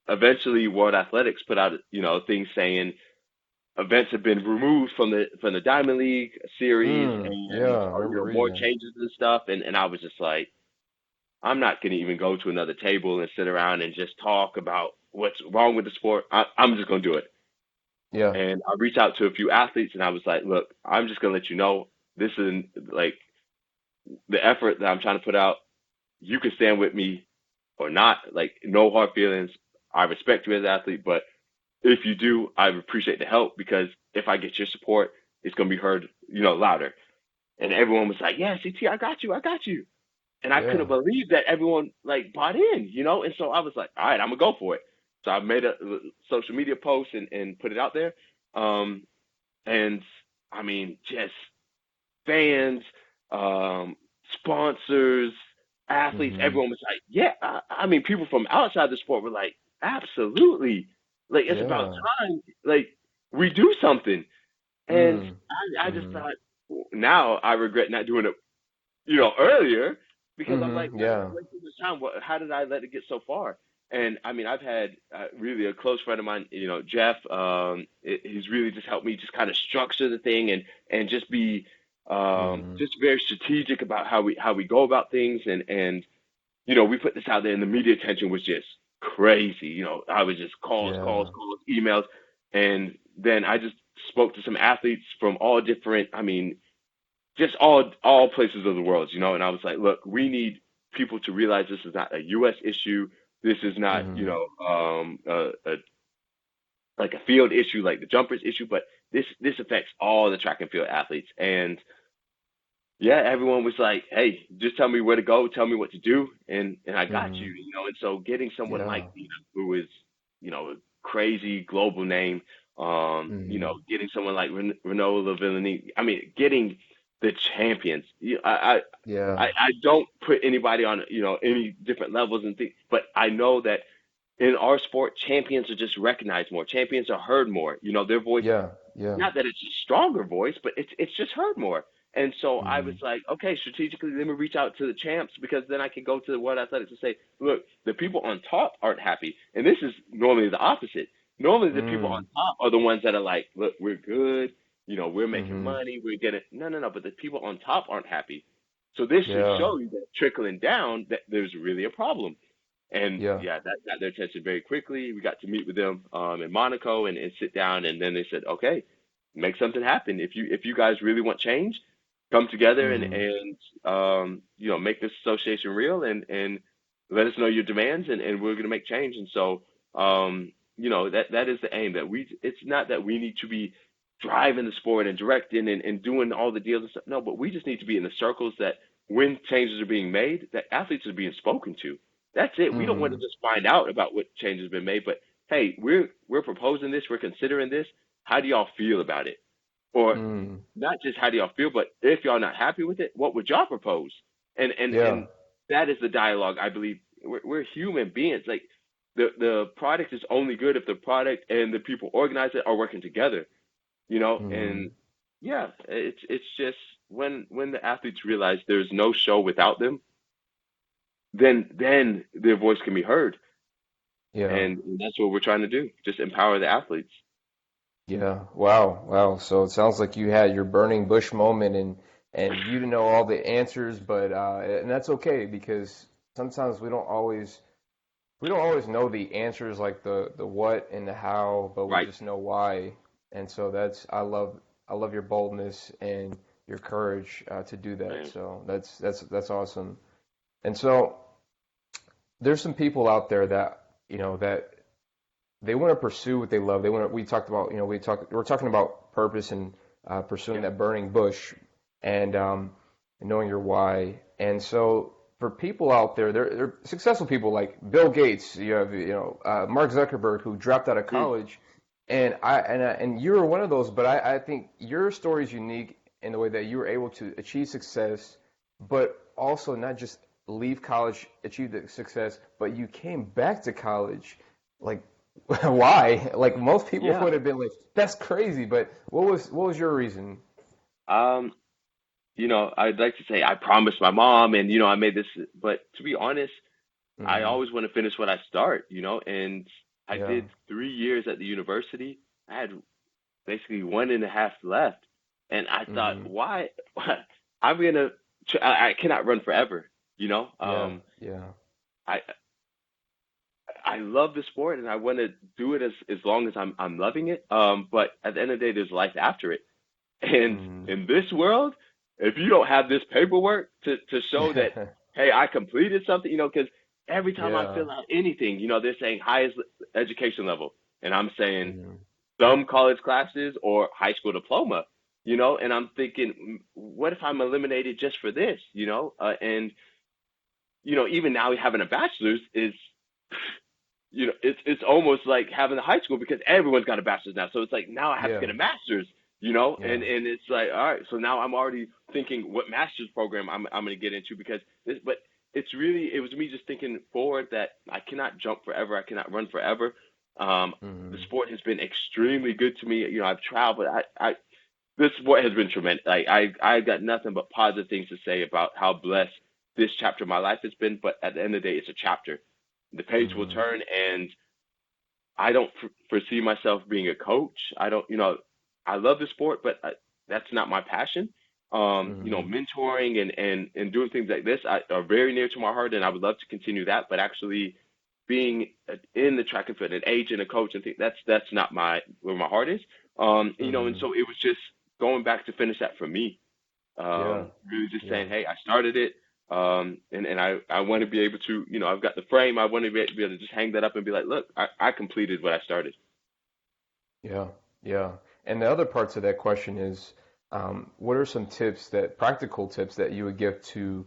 eventually World Athletics put out, things saying events have been removed from the Diamond League series Yeah, and, I remember reading more that. changes and stuff. And I was just like, I'm not going to even go to another table and sit around and just talk about what's wrong with the sport. I'm just going to do it. Yeah. And I reached out to a few athletes and I was like, look, I'm just gonna let you know this is like the effort that I'm trying to put out. You can stand with me or not. Like no hard feelings. I respect you as an athlete, but if you do, I appreciate the help because if I get your support, it's gonna be heard, louder. And everyone was like, yeah, CT, I got you. And I couldn't Yeah. believe that everyone like bought in. And so I was like, all right, I'm gonna go for it. So I made a social media post and put it out there. Um, and I mean, just fans, um, sponsors, athletes, Mhm. everyone was like, yeah. I mean, people from outside the sport were like, absolutely. Like, it's about Yeah. time. Like, we do something. And Mm. I just Mhm. thought, now I regret not doing it, earlier because I'm like, Mhm. man, I Yeah. wasted this time. How did I let it get so far? And I mean, I've had really a close friend of mine, Jeff. He's really just helped me just kind of structure the thing and just be Mhm. just very strategic about how we go about things. And we put this out there, and the media attention was just crazy. I was just calls, Yeah. emails, and then I just spoke to some athletes from all different. I mean, just all places of the world. And I was like, look, we need people to realize this is not a U.S. issue. This is not, Mhm. like a field issue, like the jumpers issue, but this affects all the track and field athletes. And yeah, everyone was like, hey, just tell me where to go, tell me what to do, and I got you. Mhm. And so getting someone like Yeah. who is a crazy global name, Mhm. getting someone like Renaud Lavillenie, I mean, getting the champions. Yeah. I don't put anybody on, any different levels and things, but I know that in our sport, champions are just recognized more. Champions are heard more. Their voice, Yeah. Yeah. not that it's a stronger voice, but it's just heard more. And so I was Hmm. like, okay, strategically, let me reach out to the champs because then I can go to the World Athletics and say, look, the people on top aren't happy. And this is normally the opposite. Normally, the people on Mm. top are the ones that are like, look, we're good. We're making Hmm. money. We're getting, no, no, no. But the people on top aren't happy. So this should Yeah. show you that trickling down that there's really a problem. And Yeah. yeah, that got their attention very quickly. We got to meet with them in Monaco and sit down, and then they said, okay, make something happen. If you guys really want change, come together Hmm. make this association real and let us know your demands, and we're gonna make change. And so that is the aim, that we it's not that we need to be driving the sport and directing and doing all the deals and stuff. No, but we just need to be in the circles that when changes are being made, that athletes are being spoken to. That's it. We don't want to Hmm. just find out about what change has been made, but hey, we're proposing this, we're considering this. How do y'all feel about it? Or Hmm. not just how do y'all feel, but if y'all not happy with it, what would y'all propose? And Yeah. that is the dialogue. I believe we're human beings. Like the product is only good if the product and the people organize it are working together. And Hmm. yeah, it's just when the athletes realize there's no show without them, then their voice can be heard, Yeah. and that's what we're trying to do. Just empower the athletes. Yeah. Wow. Wow. So it sounds like you had your burning bush moment and you didn't know all the answers, but and that's okay because sometimes we don't always know the answers like the what and the how, but we Right. just know why. And so that's I love your boldness and your courage to do that. Man. So that's awesome. And so there's some people out there that that they want to pursue what they love. They want to, we talked about, we're talking about purpose and pursuing Yeah. that burning bush and knowing your why. And so for people out there, they're successful people like Bill Gates. You have, Mark Zuckerberg who dropped out of Mm. college, and you were one of those. But I think your story is unique in the way that you were able to achieve success, but also not just leave college, achieve the success, but you came back to college like why? Like most people Yeah. would have been like, "That's crazy." But what was your reason? Um, I'd like to say I promised my mom and I made this, but to be honest, I Hmm. always want to finish what I start, and I Yeah. did 3 years at the university. I had basically one and a half left, and I thought, Hmm. why? I'm gonna, I cannot run forever, you know. Yeah. Yeah. I I love the sport and I want to do it as long as I'm loving it. But at the end of the day, there's life after it. And Hmm. in this world, if you don't have this paperwork to show that, hey, I completed something, because every time I Yeah. fill out anything, they're saying highest education level, and I'm saying Hmm. some college classes or high school diploma, and I'm thinking, what if I'm eliminated just for this, and even now having a bachelor's is it's almost like having a high school because everyone's got a bachelor's now. So it's like now I have to get Yeah. a master's, Yeah. and it's like, all right, so now I'm already thinking what master's program I'm going to get into because but it was me just thinking forward that I cannot jump forever, I cannot run forever. The Hmm. sport has been extremely good to me. I've traveled. I This sport has been tremendous. Like I got nothing but positive things to say about how blessed this chapter of my life has been. But at the end of the day, it's a chapter. The page will Hmm. turn, and I don't foresee myself being a coach. I don't, I love the sport, but that's not my passion. Hmm. Mentoring and doing things like this are very near to my heart, and I would love to continue that. But actually, being in the track and field, an agent, a coach, and things that's not where my heart is. And Hmm. so it was just going back to finish that for me. Yeah. Really just saying, Yeah. hey, I started it. And I want to be able to, I've got the frame. I want to be able to just hang that up and be like, look, I completed what I started. Yeah. Yeah. And the other parts of that question is, what are some practical tips that you would give to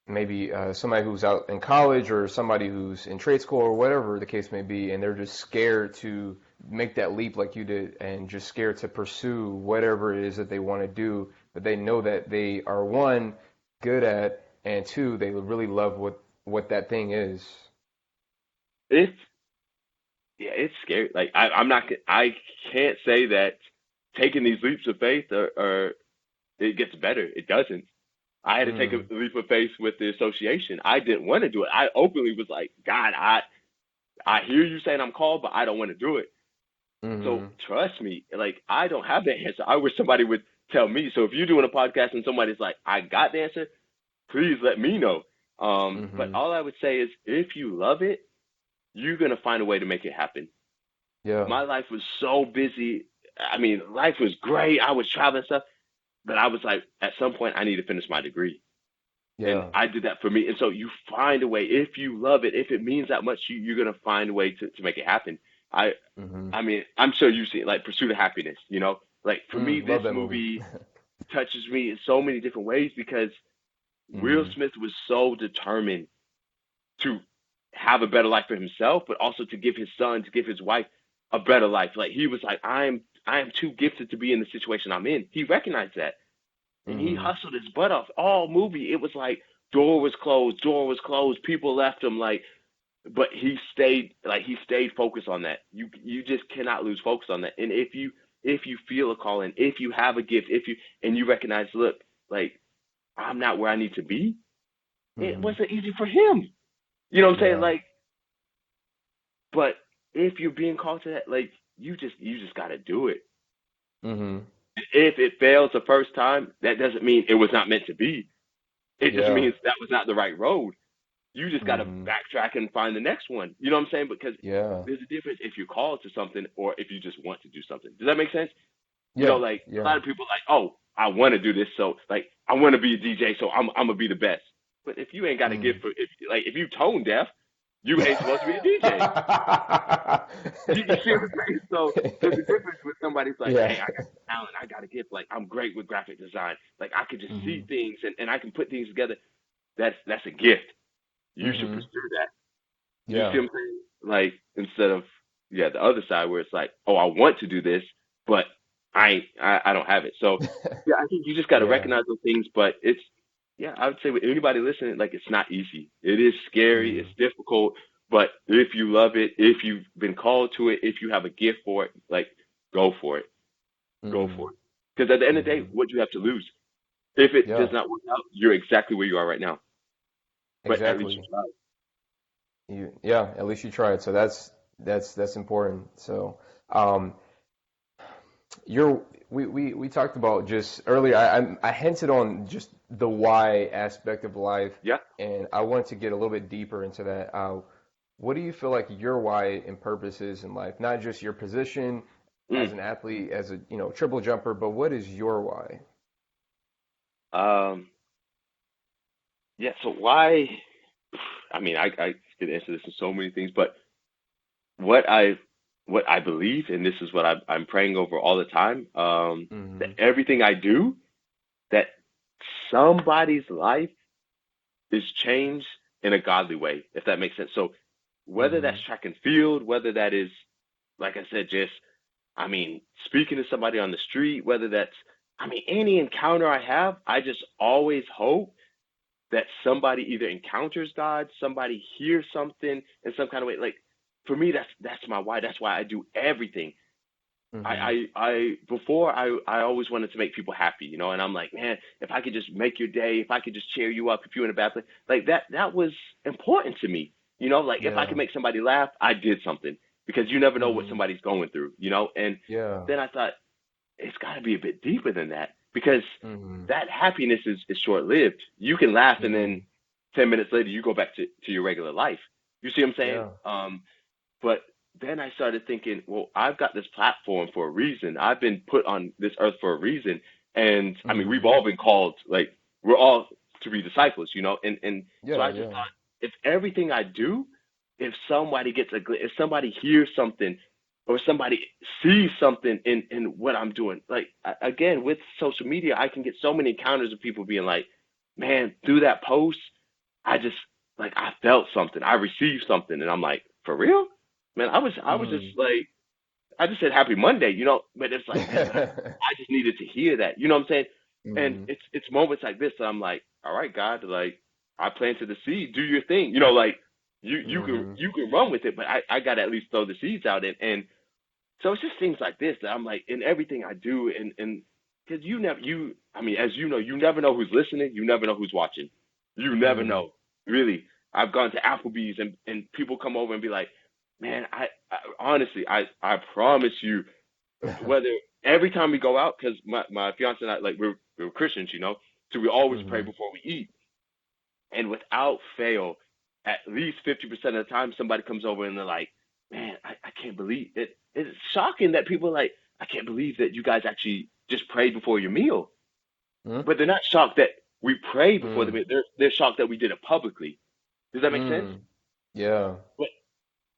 maybe somebody who's out in college or somebody who's in trade school or whatever the case may be, and they're just scared to make that leap like you did, and just scared to pursue whatever it is that they want to do. but they know that they are one, good at, and two, they really love what that thing is. It's yeah, it's scary. Like I'm not, I can't say that taking these leaps of faith are it gets better. It doesn't. I had to take Mm, a leap of faith with the association. I didn't want to do it. I openly was like, God, I hear you saying I'm called, but I don't want to do it. So mm-hmm. trust me, like I don't have the answer. I wish somebody would tell me. So if you're doing a podcast and somebody's like, I got the answer, please let me know. But Mm-hmm. all I would say is if you love it, you're gonna find a way to make it happen. Yeah. My life was so busy. I mean, life was great. I was traveling and stuff, but I was like, at some point, I need to finish my degree. And Yeah. I did that for me. And so you find a way, if you love it, if it means that much, you're gonna find a way to make it happen. I Mm-hmm. I mean, I'm sure you've seen like Pursuit of Happiness, you know? Like for me, Mm, love this that movie. movie touches me in so many different ways because Will Mm-hmm. Smith was so determined to have a better life for himself, but also to give his son, to give his wife a better life. Like he was like, I am too gifted to be in the situation I'm in. He recognized that. And he Mm-hmm. hustled his butt off all movie. It was like door was closed, people left him like but he stayed focused on that. You just cannot lose focus on that. And if you feel a calling, if you have a gift, if you and you recognize, look, like I'm not where I need to be, it Mm-hmm. wasn't easy for him. You know what I'm saying? Yeah. Like, but if you're being called to that, like you just gotta do it. Mm-hmm. If it fails the first time, that doesn't mean it was not meant to be. It just Yeah. means that was not the right road. You just got to Mm-hmm. backtrack and find the next one. You know what I'm saying? Because Yeah. there's a difference if you're called to something or if you just want to do something. Does that make sense? You know, Yeah. like a Yeah. lot of people are like, oh, I want to do this, so like I want to be a DJ, so I'm gonna be the best. But if you ain't got a gift Mm. for if you tone deaf, you ain't supposed to be a DJ. You see what I'm saying? So there's a difference with somebody's like, hey, Yeah. I got talent, I got a gift, like I'm great with graphic design, like I could just see Mhm. things and I can put things together. That's a gift. You should Mhm. pursue that. You see Yeah. what I'm saying? Like instead of the other side where it's like, oh, I want to do this, but I don't have it. So yeah, I think you just got to Yeah. recognize those things. But it's I would say with anybody listening, like it's not easy. It is scary. It's Mm. difficult. But if you love it, if you've been called to it, if you have a gift for it, like go for it. Go Mm. for it. Because at the end of the day, Mhm. what do you have to lose? If it does Yeah. not work out, you're exactly where you are right now. But at least you Exactly. tried. Yeah, at least you tried. So that's important. So um you're we talked about just earlier I hinted on just the why aspect of life, Yeah. and I wanted to get a little bit deeper into that. What do you feel like your why and purpose is in life? Not just your position as Mm. an athlete, as a triple jumper, but what is your why? Um. Yeah. So why? I mean, I could answer this in so many things, but what I what I believe, and this is what I'm praying over all the time, that Hmm. everything I do, that somebody's life is changed in a godly way, if that makes sense. So whether that's Hmm. track and field, whether that is, like I said, just I mean, speaking to somebody on the street, whether that's I mean, any encounter I have, I just always hope that somebody either encounters God, somebody hears something in some kind of way. Like for me, that's my why. That's why I do everything. Hmm. Before I always wanted to make people happy, you know, and I'm like, man, if I could just make your day, if I could just cheer you up if you're in a bad place, like that was important to me, you know, like if I could Yeah. make somebody laugh, I did something because you never know what Hmm. somebody's going through, you know, and Yeah. then I thought it's got to be a bit deeper than that because Hmm. that happiness is short lived. You can laugh and then Hmm. 10 minutes later you go back to your regular life. You see what I'm saying? Yeah. But then I started thinking, well, I've got this platform for a reason. I've been put on this earth for a reason. And I mean, we've Hmm. all been called, like, we're all to be disciples, you know? And so Yeah. I just Yeah. thought, if everything I do, if somebody gets if somebody hears something or somebody sees something in what I'm doing, like, again, with social media, I can get so many encounters of people being like, man, through that post, I just, like, I felt something. I received something. And I'm like, for real? Man, I was just Mm. like I just said happy Monday, you know, but it's like, man, I just needed to hear that. You know what I'm saying? And Mm-hmm. it's moments like this that I'm like, all right, God, like I planted the seed, do your thing. Like Mm-hmm. you can run with it, but I gotta at least throw the seeds out. And so it's just things like this that I'm like in everything I do, and because I mean, as you know, you never know who's listening, you never know who's watching, you never Mm-hmm. know, really. I've gone to Applebee's and people come over and be like, man, I honestly, I promise you, whether every time we go out, because my fiance and I, like we're Christians, so we always pray Mm-hmm. before we eat, and without fail, at least 50% of the time, somebody comes over and they're like, man, I can't believe it. It's shocking that people are like, I can't believe that you guys actually just prayed before your meal. But they're not shocked that we prayed before the Mm-hmm. meal. They're shocked that we did it publicly. Does that make sense? Mm-hmm. Yeah. But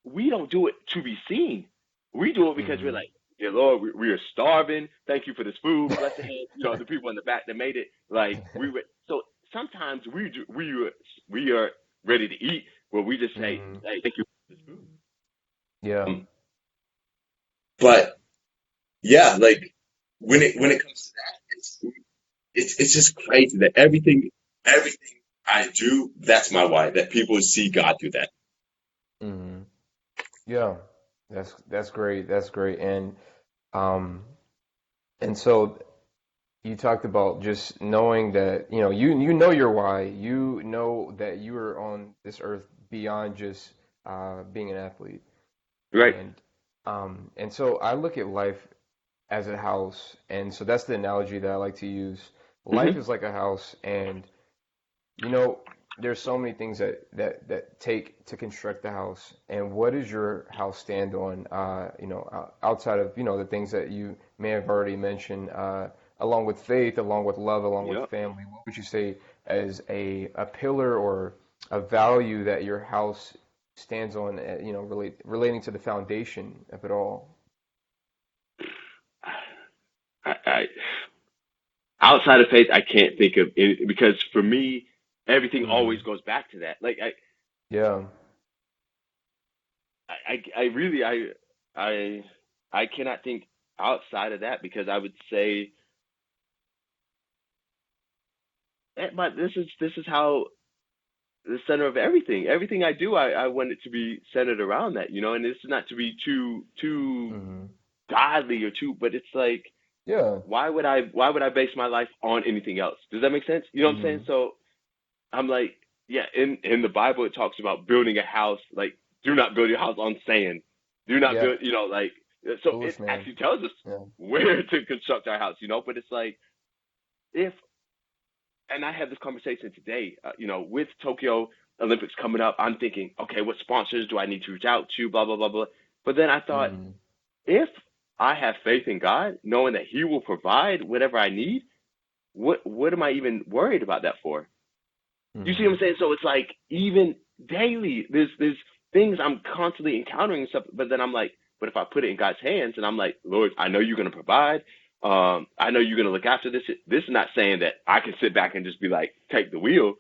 we don't do it to be seen. We do it because we're Mm-hmm. like, dear Lord, we are starving. Thank you for this food. Bless the hands, the people in the back that made it. Like we were. So sometimes we are ready to eat, where we just say, Mm-hmm. hey, thank you for this food. Yeah. But yeah, like when it comes to that, it's just crazy that everything I do, that's my why. That people see God through that. Mm-hmm. Yeah. That's great. That's great. Um and so you talked about just knowing that, you know your why. You know that you are on this earth beyond just being an athlete. Right. And so I look at life as a house, and so that's the analogy that I like to use. Life Hmm. is like a house, and you know there's so many things that take to construct the house. And what does your house stand on? Outside of the things that you may have already mentioned, along with faith, along with love, along with Yep. family. What would you say as a pillar or a value that your house stands on? Relating to the foundation of it all. I outside of faith, I can't think of any, because for me, everything Hmm. always goes back to that. Like Yeah. I really I I cannot think outside of that, because I would say, but this is how the center of everything. Everything I do, I want it to be centered around that, and it's not to be too Hmm. godly or too, but it's like, Yeah. why would I base my life on anything else? Does that make sense? You know what I'm saying? Hmm. So I'm like, yeah, in the Bible it talks about building a house, like do not build your house on sand. Do not Yeah. build, like, so it Foolish man. actually tells us Yeah. where to construct our house, but it's like, if and I had this conversation today, with Tokyo Olympics coming up, I'm thinking, okay, what sponsors do I need to reach out to, blah blah blah blah. But then I thought, Hmm. if I have faith in God, knowing that He will provide whatever I need, what am I even worried about that for? You see what Hmm. I'm saying? So it's like, even daily, there's things I'm constantly encountering and stuff. But then I'm like, but if I put it in God's hands, and I'm like, Lord, I know you're gonna provide. I know you're gonna look after this. This is not saying that I can sit back and just be like, take the wheel.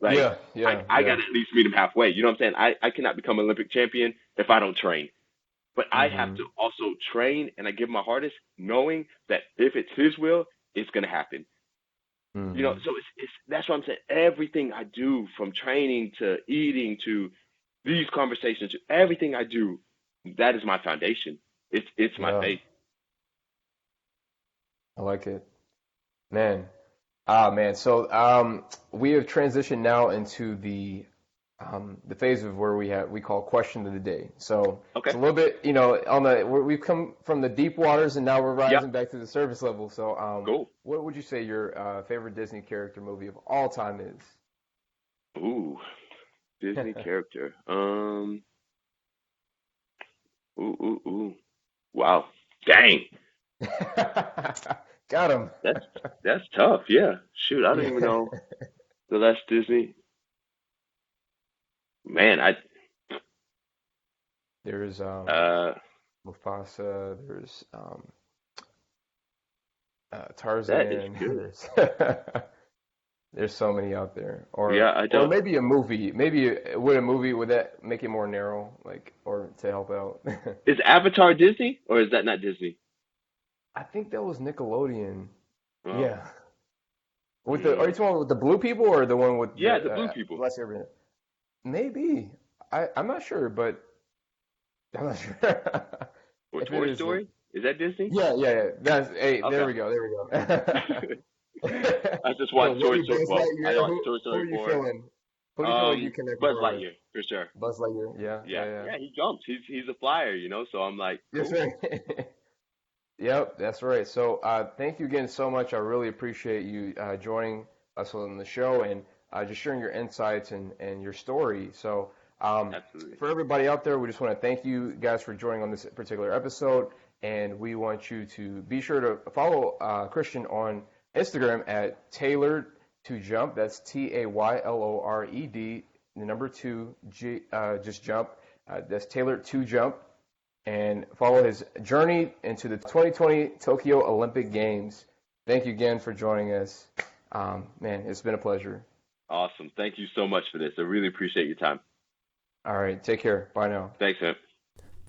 Like, Yeah. Yeah. I Yeah. gotta at least meet him halfway. You know what I'm saying? I cannot become an Olympic champion if I don't train. But I have Hmm. to also train, and I give my hardest, knowing that if it's His will, it's gonna happen. Hmm. So it's that's what I'm saying. Everything I do, from training to eating to these conversations, to everything I do, that is my foundation. It's my Yeah. faith. I like it, man. Ah, man. So, we have transitioned now into the phase of where we call question of the day. So it's Okay. a little bit, we've come from the deep waters and now we're Yep. rising back to the surface level. So, Cool. what would you say your favorite Disney character movie of all time is? Ooh, Disney character. Ooh, ooh, ooh. Wow. Dang. Got him. That's that's tough. Yeah. Shoot, I don't even Yeah. know the last Disney. Man, There's uh Mufasa. There's that is Tarzan. good. There's so many out there. Yeah, Or I or don't. maybe a movie. Maybe would a movie would that make it more narrow, like, or to help out? Is Avatar Disney, or is that not Disney? I think that was Nickelodeon. Oh, Yeah. With the, are you talking with the blue people or the one with Yeah, the blue people. less everything? Maybe. I'm not sure, but I'm not sure. Or If it Toy is, Story? Is that Disney? yeah. That's hey, there we Okay. go. I just So watched what are Toy you, Story. Buzz Well, I Lightyear? watched Who Toy who are Story you 4. feeling? Who do you feel like you connect Buzz more with? Lightyear for sure. Buzz Lightyear, Yeah, yeah. he jumps. He's a flyer, you know. So I'm like, That's cool. right. Yep, that's right. So thank you again so much. I really appreciate you joining us on the show and just sharing your insights and your story. So Absolutely. for everybody out there, we just want to thank you guys for joining on this particular episode. And we want you to be sure to follow Christian on Instagram at Tailored to Jump. That's TAYLORED, the number 2, just jump. That's Tailored to Jump. And follow his journey into the 2020 Tokyo Olympic Games. Thank you again for joining us. Man, it's been a pleasure. Awesome. Thank you so much for this. I really appreciate your time. All right, take care. Bye now. Thanks, man.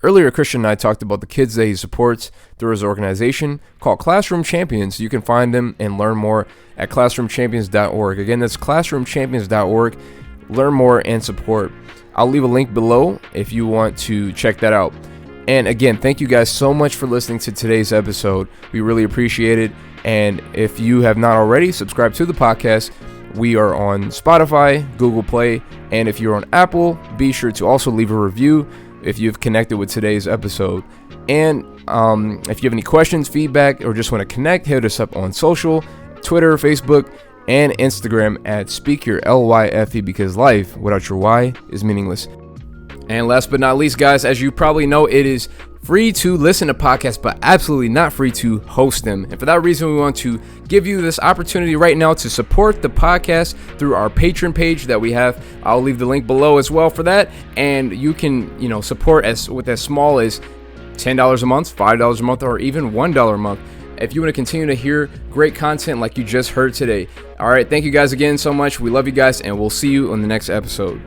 Earlier, Christian and I talked about the kids that he supports through his organization called Classroom Champions. You can find them and learn more at classroomchampions.org. Again, that's classroomchampions.org. Learn more and support. I'll leave a link below if you want to check that out. And again, thank you guys so much for listening to today's episode. We really appreciate it. And if you have not already, subscribe to the podcast. We are on Spotify, Google Play, and if you're on Apple, be sure to also leave a review if you've connected with today's episode. And if you have any questions, feedback, or just want to connect, hit us up on social, Twitter, Facebook, and Instagram at SpeakYourLYFE, because life without your why is meaningless. And last but not least, guys, as you probably know, it is free to listen to podcasts, but absolutely not free to host them. And for that reason, we want to give you this opportunity right now to support the podcast through our Patreon page that we have. I'll leave the link below as well for that. And you can, support with as small as $10 a month, $5 a month, or even $1 a month if you want to continue to hear great content like you just heard today. All right, thank you guys again so much. We love you guys, and we'll see you on the next episode.